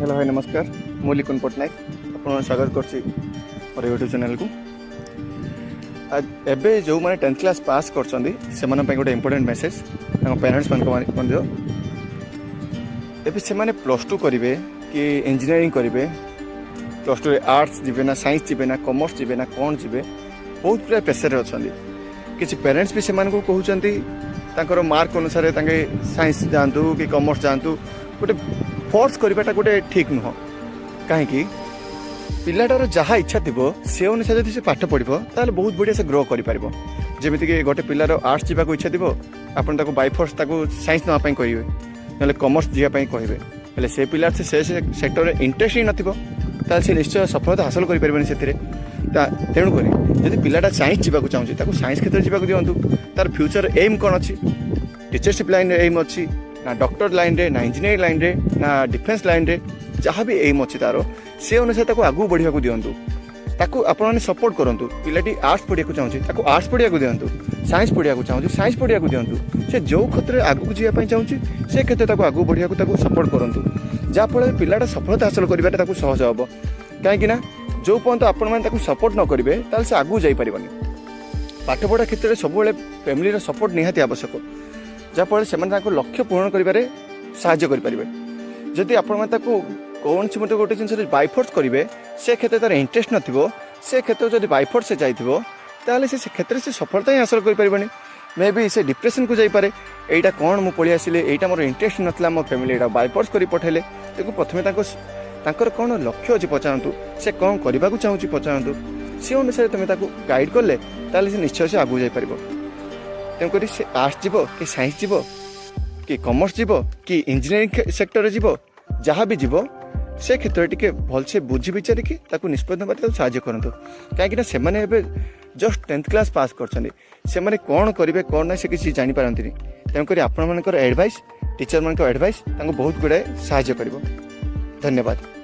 Hello hi नमस्कार मु लिकुन पट्टनायक आपन स्वागत करछि मोर यूट्यूब चैनल को। एबे जो मैंने 10th क्लास पास करछंदी से माने पे गोटे इंपोर्टेंट मेसेज तांको पेरेंट्स मान को बंदियो। एबे से माने +2 करिवे कि इंजीनियरिंग करिवे, +2 रे आर्ट्स जिबे ना साइंस जिबे ना कॉमर्स जिबे ना कोन जिबे, बहुत पूरा प्रेशर रे अछंदी। किछि पेरेंट्स भी से मान को कहउचंती तांकर मार्क अनुसार तांगे साइंस जानतु कि कॉमर्स जानतु, गोटे फोर्स करवाटा गोटे ठीक नुह। कहीं पिलाटार जहाँ इच्छा थी से अनुसार जब से पाठ पढ़ो ताल बहुत बढ़िया से ग्रो करमितिक गोटे पिलार आर्ट्स जावाक इच्छा थी आपन ताको बाय फोर्स ताको साइंस नापी कहे ना कॉमर्स जावाई कहे हेल्ले से पिला से सेक्टर में इंटरेस्ट ही नल से निश्चय सफलता हासिल कर तेणुक जब पिलाटा साइंस जावाक चाहूँ साइंस क्षेत्र में जावाक दिंतु। तार फ्यूचर एम कौन अच्छी, टीचरशिप लाइन एम अच्छी ना डॉक्टर लाइन रे ना इंजीनियरिंग लाइन रे ना डिफेंस लाइन रे जहाँ भी एम अच्छी तार से अनुसार आगू बढ़ा दिंतु। ताकू आपने सपोर्ट करूँ। पिलाटी आर्ट्स पढ़ा चाहूँ आर्ट्स पढ़ा दिंतु, साइंस पढ़ा चाहूँ साइंस पढ़ा दिंतु। से जो क्षेत्र में आगू जावाई चाहूँ से क्षेत्र आगू बढ़ा सपोर्ट करूँ जहाँफल पिलाटा सफलता हासिल करवाटा सहज हम। कहीं जो पर्यंत आपण सपोर्ट न करेंगे ताल से आगू जापर पाठपढ़ा क्षेत्र में सब फैमिली सपोर्ट निहाती आवश्यक जहाँफल से लक्ष्य पूर्ण कर साहाय्य करेंगे। जदि आपण कौन सी मतलब गोटे जिन बायफोर्स करेंगे से क्षेत्र तार इंटरेस्ट नथिबो से क्षेत्र जब बायफोर्स से जाइथिबो ताले से क्षेत्र से सफलता ही हासिल करें। मे बी से डिप्रेशन को जाइपे एटा कौन मु पढ़ी आसिले एटा मोर इंटरेस्ट नथला मो फैमिली एटा बायफोर्स करी पठेले ताको प्रथमे तांकर कौन लक्ष्य अच्छी पचारतु से कौन करने को चाहूँ पचारतु से अनुसार तुम गाइड कले ताले से निश्चय से आगू जापर। तेणुक से आर्ट्स जीव कि साइंस जीव कि कॉमर्स जीव कि इंजीनियरिंग सेक्टर जीव जहाँ भी जीव से क्षेत्र टी भलसे बुझी विचारिक निष्पत्ति नवा साहाय्य करूँ। कहीं से जस्ट 10th क्लास पास कर कौन करेंगे कौन ना से किसी जापारती। तेणुक आपण एडवाइस टीचर मान एडवाइस बहुत गुड़ाए साहाय्य कर। धन्यवाद।